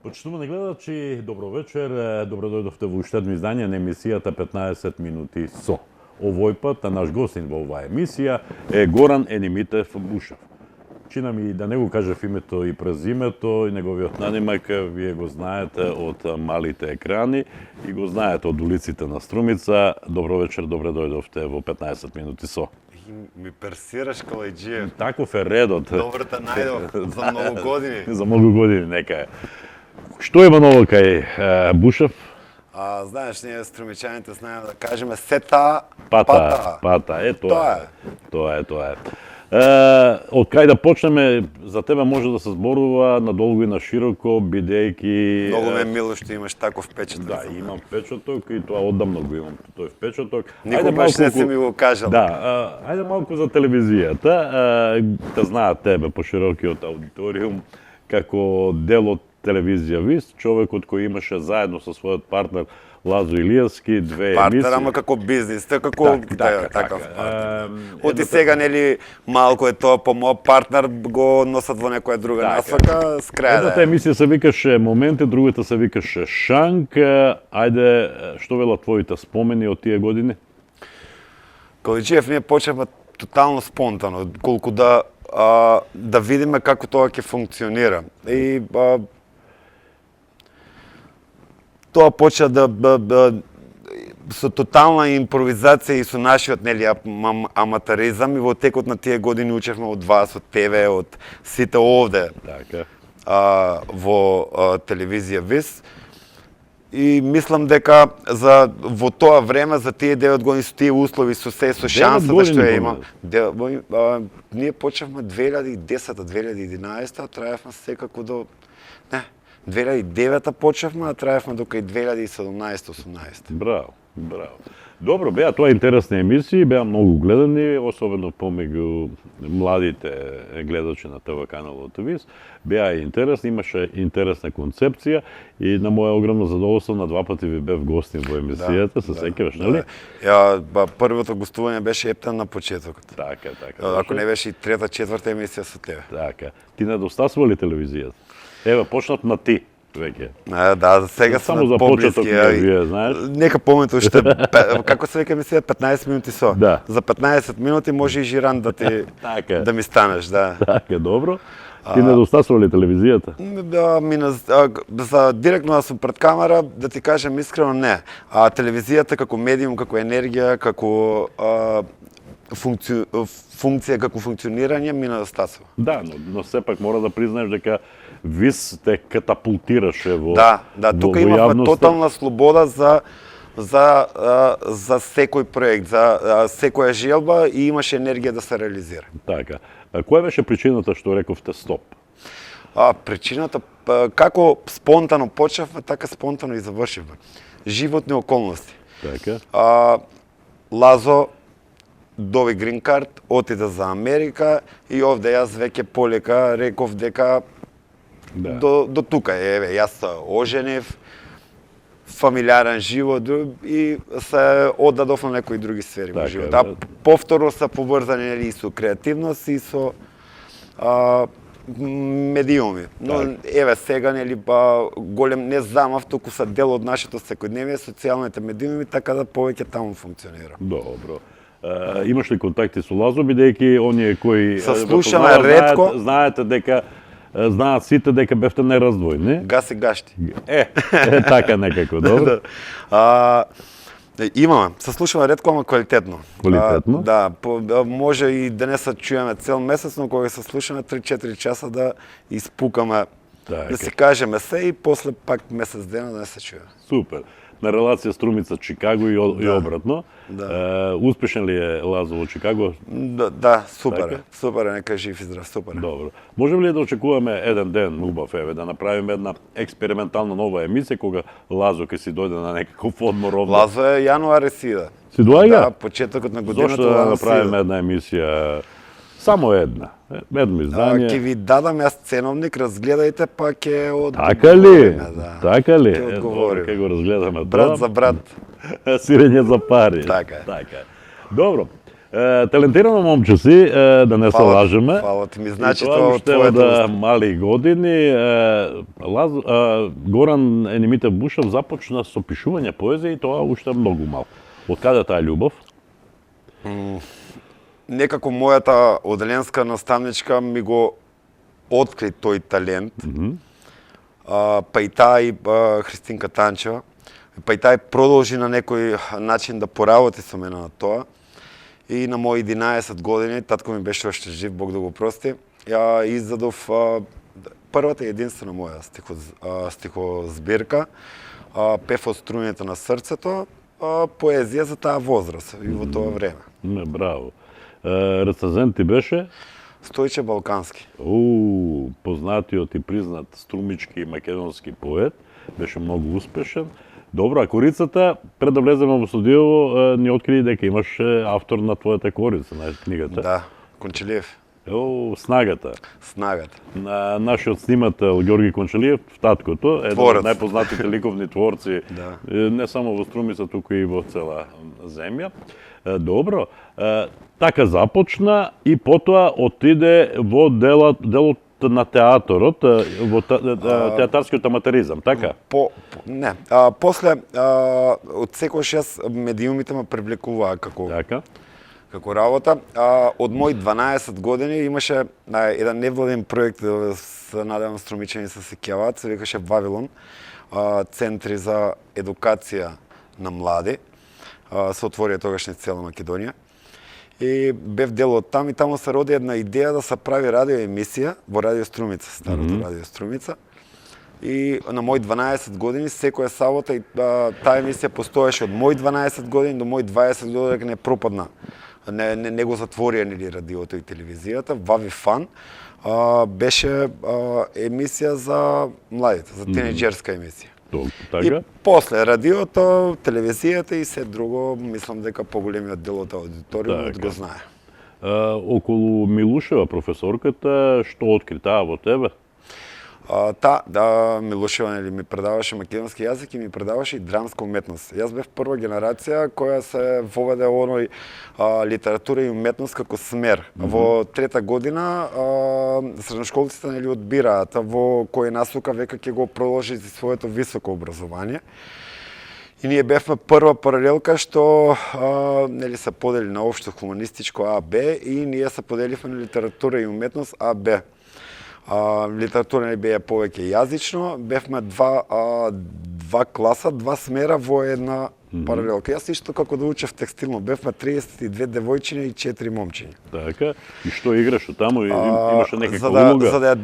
Почитувани гледачи, добро вечер. Добро дојдовте во уште едно издание на емисијата 15 минути со. Овој пат наш гостин во оваа емисија е Горан Енимитев Бушев. Чина ми да не го кажев името и презимето и неговиот нанимак, вие го знаете од малите екрани и го знаете од улиците на Струмица. Добро вечер, добре дојдовте во 15 минути со. Ми персираш, Калајджиев. Таков е редот. Добро те најдов за многу години. За многу години, нека е. Што има ново кај Бушев? Знаеш, ние струмичаните знаеме да кажеме сета пата. Тоа е. Од кај да почнеме, за тебе може да се зборува надолго и на широко, бидејќи... Многу ме мило што имаш таков печаток. Да, имам печаток и тоа одамно го имам тој печаток. Никој баш не си ми го кажал. Да, ајде малку за телевизијата. Те знаат тебе по широкиот аудиториум како дел од телевизија ВИС, човекот кој имаше заедно со својот партнер Лазо Илиевски две емисии. Партнер, ама како бизнис, како такав партнер. Оти сега, нели, малку е тоа по мој партнер го носат во некоја друга насока, с крај да. Едната емисија се викаше Моменти, другата се викаше Шанк. Ајде, што велат твоите спомени од тие години? Калајджиев, ние почнавме тотално спонтано, колку да видиме како тоа ќе функционира. И тоа почна со тотална импровизација и со нашиот аматоризам и во текот на тие години учевме од вас, од тебе, од сите овде во телевизија ВИС. И мислам дека во тоа време, за тие 9 години, со тие услови, со се, со шансата што ја има, ние почнавме 2010-2011, траевме секако до... 2009-та почнавме, а траевме до кај 2017-18. Браво. Добро, беа тоа интересни емисии, беа многу гледани, особено помеѓу младите гледачи на ТВ каналот ВИС. Беа интересни, имаше интересна концепција и на моја огромно задоволство на два пати ви бев гостин во емисијата, се сеќаваш, нели? Првото гостување беше ептен на почетокот. Така. Ако не беше и трета, четврта емисија со тебе. Така. Ти недостасува ли телевизијата? Еве, почнат на ти веќе. Да, сега само за почеток вие, знаеш. Нека помнете уште како се вика емисија 15 минути со. Да. За 15 минути може и жиран да ти да ми станеш, да. Така, добро. Ти недостасува ли телевизијата? За директно да сум пред камера, да ти кажам искрено, не. Телевизијата како медиум, како енергија, како функција, како функционирање ми недостасува. Да, но сепак мора да признаеш дека ВИС те катапултираше во Да, тука имавме тотална слобода за секој проект, за секоја желба и имаше енергија да се реализира. Така. Која беше причината што рековте стоп? Причината, како спонтано почнавме, така спонтано и завршивме. Животни околности. Така. Лазо доби грин карт, отиде за Америка и овде јас веќе полека реков дека до тука. Еве, јас оженев, фамилиарен живот и се оддадов на некои други сфери во животот. Повторно се поврзани и со креативност и со медиуми. Но еве сега нели голем не замав, туку се дел од нашето секојдневие социјалните медиуми, така да повеќе таму функционира. Добро. Имаш ли контакти со Лазо, бидејќи оние кои се слушаме ретко, знаете дека знаат сите дека бевте нераздвојни. Гаси гашти. Така некако, добро. Имаме, се слушаме ретко, ама квалитетно. Квалитетно? Да, може и да не се чуеме цел месец, но кога се слушаме 3-4 часа да испукаме, да си кажеме се и после пак месец дена да не се чуеме. Супер. на релација Струмица-Чикаго и обратно. Да. Успешен ли е Лазо во Чикаго? Да, супер Така? е. Супер е, нека жив и здрав, супер е. Добро. Можеме ли да очекуваме еден ден, убав еве, да направиме една експериментална нова емисија кога Лазо ќе си дојде на некаков одмор овде? Лазо е јануари сида. Си доаѓа? Да, почетокот на годината Зошто да Лазо направиме сида. една емисија? Само една. Едно издание. Ќе ви дадам јас ценовник, разгледајте, па ќе Така ли? Да. Така ли? Ќе одговориме. Ќе го разгледаме Брат тоа. за брат. Сирење за пари. Така е. Така е. Добро. Талентирано момче си, да не се лажеме. Фала ти ми значи И тоа тоа од уште твоето од уста. мали години. Горан Енимите Бушев започна со пишување поезија и тоа уште многу мал. Од каде таа љубов? Некако мојата оделенска наставничка ми го откри тој талент. Па и таа и Христинка Танчева. Па и таа продолжи на некој начин да поработи со мене на тоа. И на мои 11 години, татко ми беше уште жив, Бог да го прости, ја издадов првата и единствена моја стихозбирка, Пев од струните на срцето, поезија за таа возраст и во тоа време. Браво. Рецензент ти беше? Стојче Балкански. Познатиот и признат струмички и македонски поет, беше многу успешен. Добро, а корицата, пред да влеземе во студиово, ни откри дека имаш автор на твојата корица, на книгата. Да, Кончелиев. Снагата. Снагата. На нашиот снимател Ѓорги Кончелиев, таткото, еден Творец. од најпознатите ликовни творци, Да. не само во Струмица, туку и во цела земја. Добро, така започна и потоа отиде во делот на театорот, во театарскиот аматеризам, така? После, од секојаш јас медиумите ме привлекуваа Така. како работа. Од мои 12 години имаше еден невладен проект, се надевам струмичани се сеќаваат, се викаше Вавилон, центри за едукација на млади. Се отворија тогаш низ цела Македонија. И бев дел од там и таму се роди една идеја да се прави радио емисија во Радио Струмица, старото Радио Струмица. И на мои 12 години секоја сабота и таа емисија постоеше од мои 12 години до мои 20 години дека не пропадна. Не го затворија нели радиото и телевизијата. Вави Фан беше емисија за младите, за тинеџерска емисија. Така? И после радиото, телевизијата и се друго, мислам дека поголемиот дел од аудиториумот Така. го знае. Околу Милушева, професорката, што откри таа во тебе? Милушева нели ми предаваше македонски јазик и ми предаваше и драмска уметност. Јас бев прва генерација која се воведе оној литература и уметност како смер. Во трета година средношколците нели одбираат во кој насока века ќе го продолжи своето високо образование. И ние бевме прва паралелка што нели се подели на општо хуманистичко А, Б и ние се поделивме на литература и уметност А, Б. Литература не беа повеќе јазично, бевме два класа, два смера во една паралелка. Јас исто како да учев текстилно, бевме 32 девојчиња и 4 момчиња. Така. И што играш таму? Имаше некаква улога? За да ја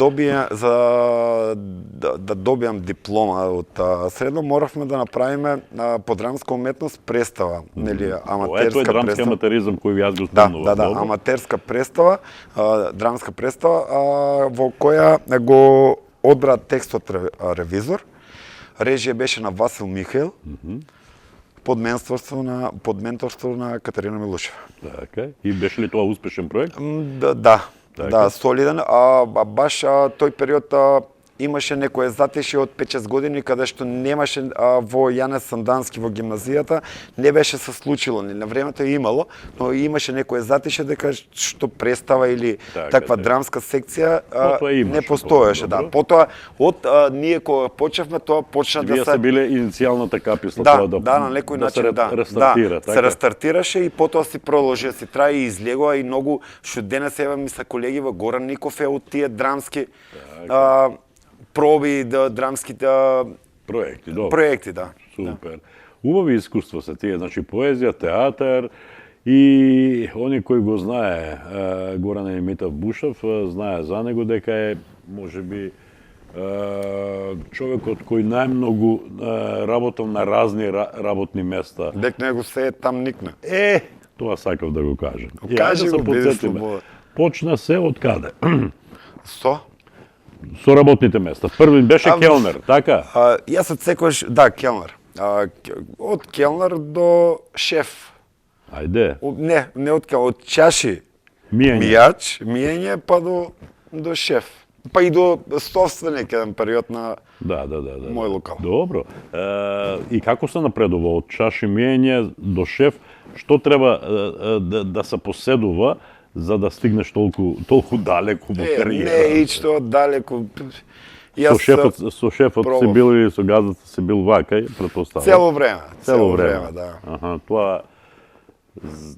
добијам диплома од средно, моравме да направиме по драмска уметност представа, нели аматерска Ето е драмски представа. аматеризам кој јас го Да, спомнувам. аматерска представа, драмска представа, во која го одбра текстот ревизор. Режија беше на Васил Михаил, под менторство на Катерина Милушева. Така. И беше ли тоа успешен проект? Да, солиден. Баш тој период имаше некое затишје од 5-6 години каде што немаше во Јанес Сандански во гимназијата, не беше се случило, на времето е имало, но имаше некое затишје дека што представа или таква драмска секција не постоеше, да. Потоа од ние кога почнавме тоа почна да се... Вие се биле иницијалната каписла тоа да на некој начин рестартира, се рестартираше и потоа си продолжи, си трае и излегува и многу што денес ева ми се колеги во Горан Ников е од тие драмски проби, драмските проекти, да. Супер. Убави искуства се тие, значи поезија, театар и они кој го знае Горан Енимитов Бушев, знае за него дека е можеби човекот кој најмногу работел на разни работни места. Дек него се е там никна. Тоа сакав да го кажем. И Кажи ајде се го, биде потсетиме. слободен. Почна се од каде? Со? Со работните места. Први беше келнер, така? Јас од секојаш, да, келнер. Од келнер до шеф. Ајде. Не од келнер, од чаши. Мијање, па до шеф. Па и до собственик еден период на Да. мој локал. Добро. И како се напредува од чаши миење до шеф? Што треба да се поседува за да стигнеш толку далеку во кариера? Не, ичто далеко. Со шефот си бил или со газата си бил вака, претпоставам. Цело време, да. Аха, тоа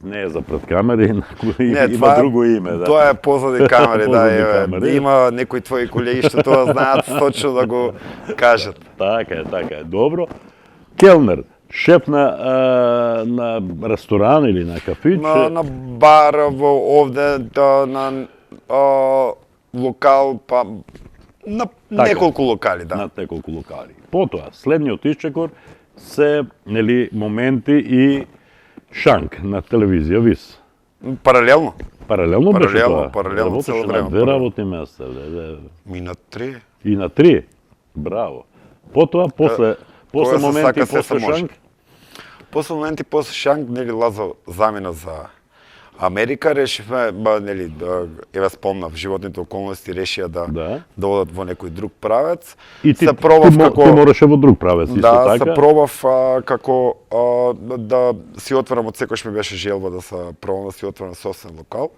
не е за пред камери, Не, има друго име, да. Тоа е позади камери, Позади да. камери. Има некои твои колеги што тоа знаат точно да го кажат. Така е. Добро. Келнер, шеф на ресторан или на кафич? На бар овде, на локал, па на неколку локали, да. На неколку локали. Потоа, следниот исчекор се, моменти и шанк на телевизија ВИС. Паралелно. Паралелно беше тоа? Паралелно, цело Работеше време. на две работни места. И на 3. И на 3. Браво. Потоа, после Кога се моменти, сака, се после може. шанк? После моменти, после шанк, Лазо замина за Америка, решивме, еве спомнав, животните околности решија да одат во некој друг правец. И ти како мораше во друг правец, исто така? се пробав како да си отворам, од секојаш ми беше желба да се пробам да си отворам собствен локал.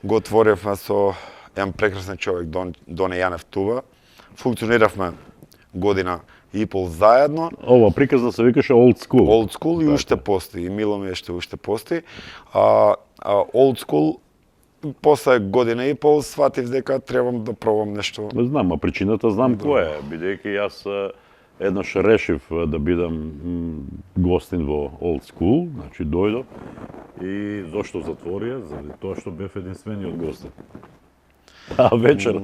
Го отворивме со еден прекрасен човек, Доне Јанев Туба. Функциониравме година и пол заедно. Ова приказна се викаше Old School. Old School и уште постои, и мило ми е што уште постои. Old School, после година и пол, сватив дека требам да пробам нешто. Знам, а причината знам која е, бидејќи јас еднаш решив да бидам гостин во Old School, значи дојдов и зошто затворија? Заради тоа што бев единствениот гостин. Вечер,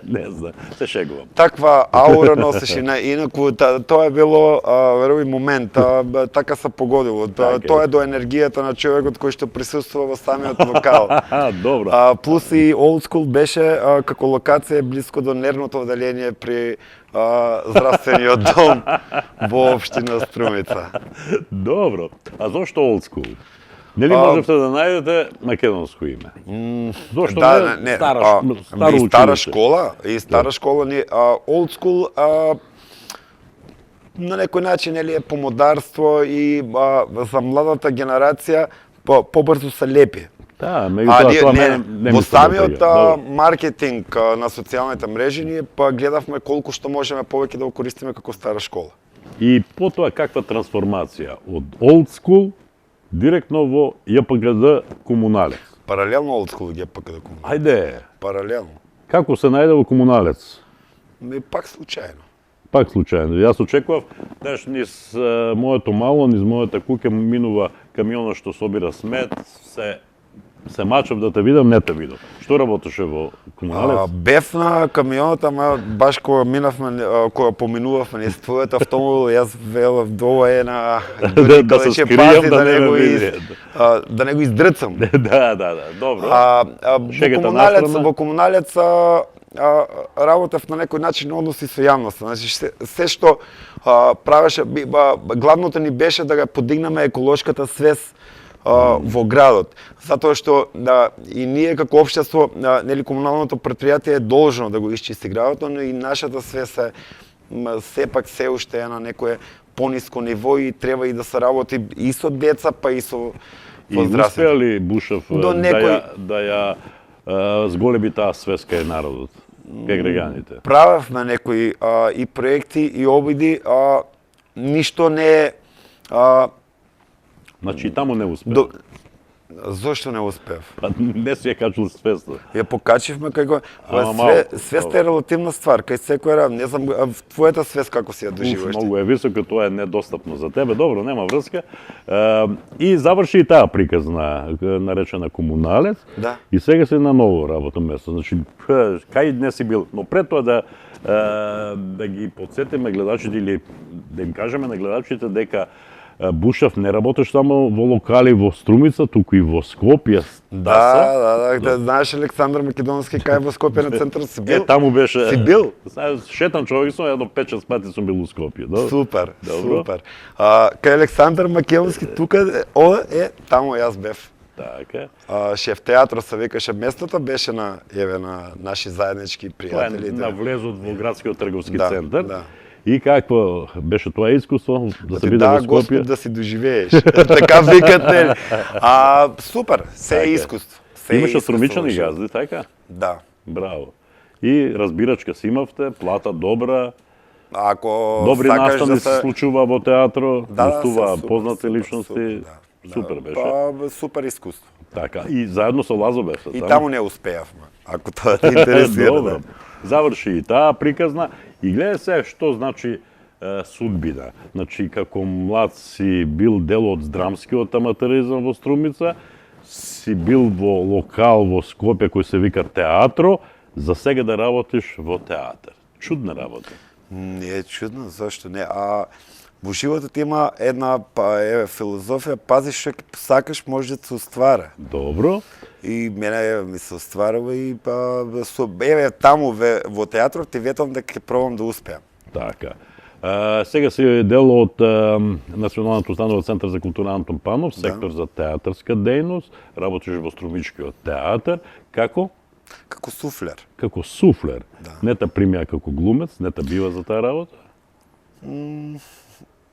не знам, се шегувам. Таква аура носеше, инаку тоа е било верови момент, така се погодило. Тоа е до енергијата на човекот кој што присуствува во самиот локал. Добро. Плюс и Old School беше како локација блиско до нервното одделение при здравствениот дом во општина Струмица. Добро. А зошто Old School? Нели можевте да најдете македонско име? Зошто не стара и стара школа, Old School на некој начин е помодарство и за младата генерација побрзо се лепи. Да, меѓутоа не во самиот маркетинг на социјалните мрежи ние гледавме колку што можеме повеќе да го користиме како стара школа. И потоа каква трансформација од Old School директно во ЈПГД Комуналец. Паралелно Old School и ЈПГД Комуналец. Ајде. Паралелно. Како се најде во Комуналец? Пак случајно. Пак случајно. Јас очекував, знаеш, низ моето мало, низ мојата куќа минува камионот што собира смет, се мачав да те видам, не те видов. Што работеше во Комуналец? Бев на камионот, ама баш кога минавме, кога поминувавме низ твојот автомобил, јас велев ова е на да се скријам да не го издрцам. Да, добро. Во Комуналец работев на некој начин односи со јавноста. Значи се што правеше, главното ни беше да го подигнеме еколошката свест во градот, затоа што и ние како општество, комуналното претпријатие е должно да го исчисти градот, но и нашата свест е сепак се уште е на некое пониско ниво и треба и да се работи и со деца, па и со здравството. И успеа ли Бушев да ја зголеби таа свест кај народот, кај граѓаните? Правевме некои и проекти и обиди, ништо не е Значи и таму не успеа. Зошто не успев? Па не си ја качил свеста. Ја покачивме како Ама свеста е релативна ствар, кај секој не знам твојата свест како си ја доживуваш. Многу е високо, тоа е недостапно за тебе. Добро, нема врска. И заврши и таа приказна, наречена комуналец. Да. И сега си на ново работно место. Значи, кај не си бил? Но пред тоа да ги подсетиме гледачите или да им кажеме на гледачите дека Бушав не работеш само во локали во Струмица, туку и во Скопје. Да, знаеш Александар Македонски кај во Скопје на центар си бил? Таму беше. Си бил? Шетан човек сум, едно 5-6 пати сум бил у Скопје, да? Супер, Добро. супер. Кај Александар Македонски тука таму јас бев. Така. Шеф театро се викаше местото, беше на наши заеднички Тоа е пријатели. на влезот во градскиот трговски Да, центар. да. И какво беше тоа искуство да се биде Да, во Скопје? Господ да си доживееш. Така викат, нели? Супер, се е Така е. искуство. Се е Имаше искуство струмичани во животот. газди, така? Да. Браво. И разбирачка си имавте, плата добра, Ако добри сакаш настани да се случува во театро, Да, гостува супер, познати супер, личности. супер, да. Супер беше. Супер искуство. Така. И заедно со Лазо беше И таму не успеавме, ако тоа те интересира. Добро. Заврши и таа приказна и гледа се што значи судбина. Значи, како млад си бил дел од драмскиот аматеризам во Струмица, си бил во локал во Скопје кој се вика Театро, за сега да работиш во театар. Чудна работа. Не е чудно, зашто не? Во животот има една филозофија, пази што ќе сакаш може да се оствара. Добро. И мене ми се остварува и таму во театрот ти ветам дека ќе пробам да успеам. Така. Сега си дел од Националната установа Центар за култура Антон Панов, сектор за театарска дејност, работиш во Струмичкиот театар. Како? Како суфлер. Како суфлер. Да. Не та примија како глумец, не та бива за таа работа?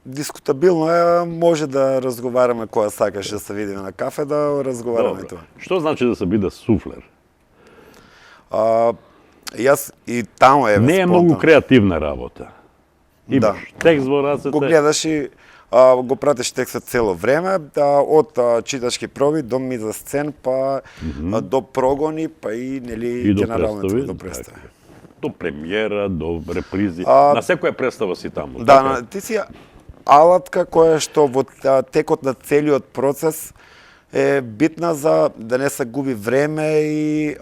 Дискутабилно е, може да разговараме кога сакаш да се видиме на кафе, да разговараме Добро. тоа. Што значи да се биде суфлер? Јас и таму Не е многу креативна работа. Имаш текст во рацете. Го гледаш и го пратиш текстот цело време, од читачки проби до миза сцен, па до прогони, па и нели до генералното представи. до представи. Така. До премиера, до репризи. На секоја представа си таму. Да, ти си алатка која што во текот на целиот процес е битна за да не се губи време и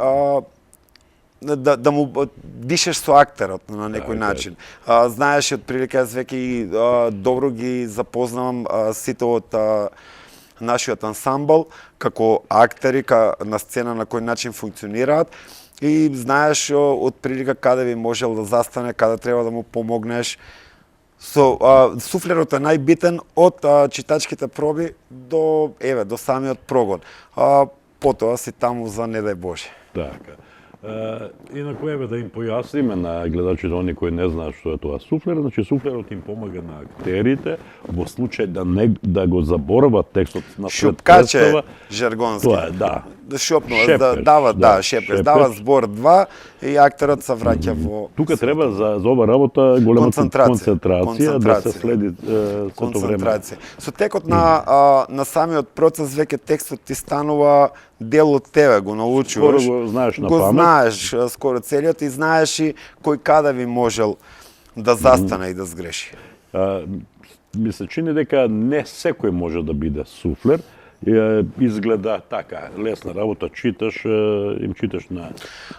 да му дишеш со актерот на некој начин. Знаеш, отприлика јас веќе и добро ги запознавам сите од нашиот ансамбл, како актери на сцена на кој начин функционираат и знаеш отприлика каде би можел да застане, каде треба да му помогнеш. Суфлерот е најбитен од читачките проби до самиот прогон. Потоа си таму за не дај Боже. Така. Инаку да им појасниме на гледачите, они кои не знаат што е тоа суфлер, значи суфлерот им помага на актерите во случај да го заборават текстот на шупкаче жаргонски. Тоа е, да. Да шопнува, Шепкаш, дава шепкаш, дава збор 2 и актерот се враќа во Тука треба за ова работа голема концентрација да се следи сето време. Со текот на самиот процес веќе текстот ти станува дел од тебе, го научуваш. Скоро го знаеш на памет. Го знаеш памет. скоро целиот и знаеш и кој каде би можел да застане и да сгреши. Ми се чини дека не секој може да биде суфлер. Изгледа така, лесна работа, читаш, им читаш на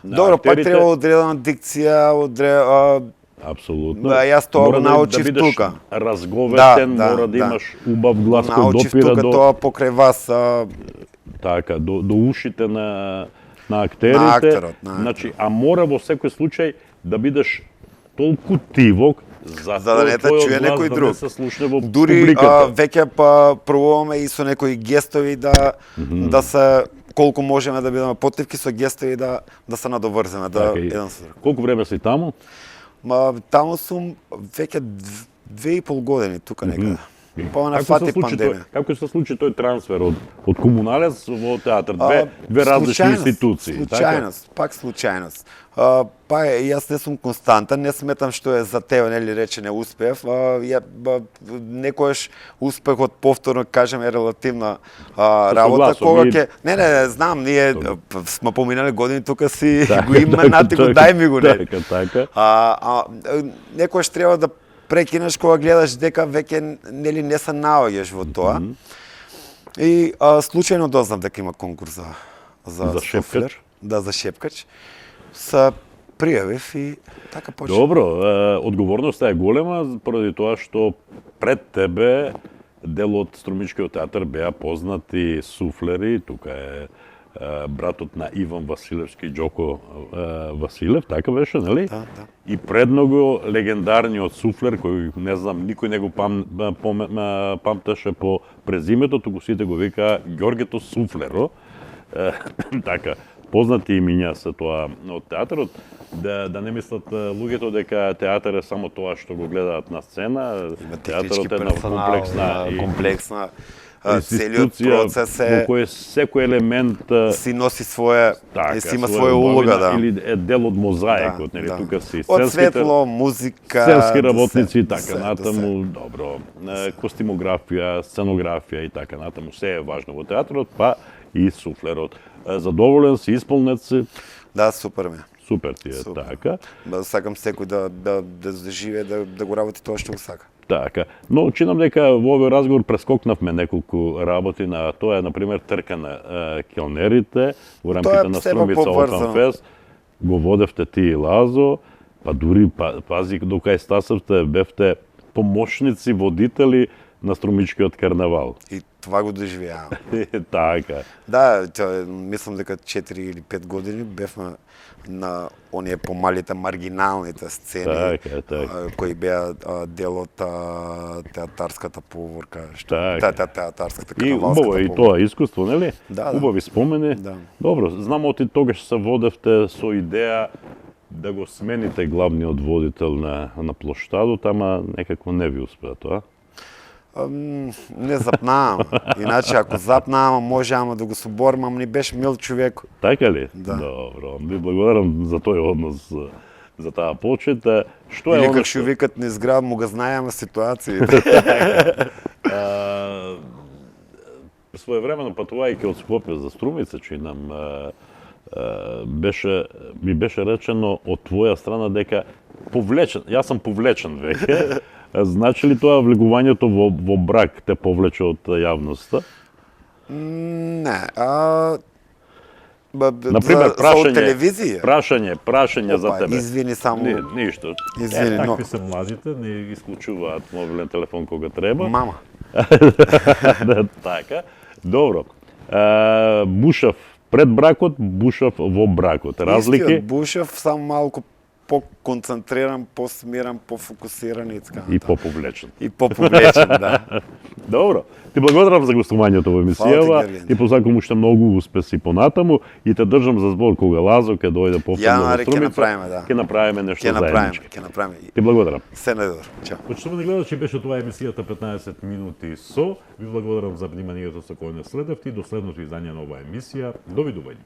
Добро, пак актерите. треба одредена дикција, Апсолутно. јас тоа го Мора научив да бидеш тука. разговетен, мора да имаш убав глас кој научив допира тука до тоа покрај вас. така, до ушите на актерите. На актерот. Значи, а мора во секој случај да бидеш толку тивок за да не те чуе некој да друг. не се слушне во Дури публиката. веќе пробуваме и со некои гестови да се колку можеме да бидеме потивки со гестови да се надоврземе Така, еден со друг. Колку време си таму? Таму сум веќе 2,5 години тука некаде. Па на Како фати се случи пандемија. како се случи тој трансфер од комуналец во театар? Две различни Случајност, институции. Случајност, пак случајност. Па јас не сум константен, не сметам што е за тебе, нели рече не успеев. Некојаш успехот повторно кажем е релативна работа согласувам, кога и- ќе не знам, ние сме поминали години тука си Така, го има нати го дај ми го не. Така. Некојаш треба да прекинеш кога гледаш дека веќе нели не се наоѓаш во тоа. И случајно дознав дека има конкурс за За шепкач? суфлер. Да, за шепкач. Се пријавив и така почна. Добро, одговорноста е голема поради тоа што пред тебе дел од Струмичкиот театар беа познати суфлери, тука е братот на Иван Василевски, Џоко Василев, така беше, нели? Да. И пред него легендарниот суфлер, кој не знам, никој не го памтеше по презимето, туку сите го вика Ѓоргето Суфлеро. Така, познати имиња се тоа од театарот, да не мислат луѓето дека театар е само тоа што го гледаат на сцена. Има Театарот технички е една персонал, комплексна, целиот институција процес во кој секој елемент си носи своја, така, си има своја своја улога, да. или е дел од мозаикот, нели, тука си Од сценските- светло, музика, сценски работници и до така се, до натаму, добро, костимографија, сценографија и така натаму, се е важно во театрот, па и суфлерот. Задоволен си, исполнет си, Да, супер ме. супер ти е, Супер. така. Сакам секој да живее, да го работи тоа што го сака. Така, но чинам дека во овој разговор прескокнавме неколку работи на тоа е, например, трка на келнерите во рамките на сепак Струмица поврзано. Open Fest. Го водевте ти и Лазо, па дури, пази, до кај стасавте, бевте помошници, водители на Струмичкиот карнавал. И това го доживеавам. Така. Да, мислам дека 4 или 5 години бевме на оние помалите маргиналните сцени Така. кои беа дел од театарската поворка, Така. театарската И карнавалската убаво е и поворка. тоа искуство, нели? Да. Убави спомени. Да. Добро, знамо оти тогаш се водевте со идеја да го смените главниот водител на плоштадот, ама некако не ви успеа тоа. Не запнавам. Иначе ако запнавам, може ама да го соборим, ама ни беше мил човек. Така ли? Да. Добро. Ви благодарам за тој однос, за таа почет. Што е Или оно како што... што викат низ град, му го знаеме ситуациите. Своевремено патувајќи од Скопје за Струмица, чинам, ми беше речено од твоја страна дека повлечен, јас сум повлечен веќе. Значи ли тоа влегувањето во брак те повлече од јавноста? Не, Например, за од телевизија. прашање за Опа, тебе. извини само. Ништо. Извини, но Такви се младите, не исклучуваат мобилен телефон кога треба. мама. Така. Добро. Бушав пред бракот, бушав во бракот. Разлики? Истиот Бушев, само малку по-концентриран, по-смиран, по-фокусиран и така. И поповлечен. И по-повлечен, да. Добро. Ти благодарам за гостувањето во емисијава Фала ти, Герген. и посакувам уште многу успеси понатаму и те држам за збор кога Лазо ќе дојде повторно во Јануари ќе Струмица. направиме, да. Ќе направиме нешто Ќе направиме, заеднички. ќе направиме. Ти благодарам. Се најдобро. Чао. Почитувани гледачи, беше тоа емисијата 15 минути со. Ви благодарам за вниманието со кое не следевте и до следното издание на оваа емисија. Довидување.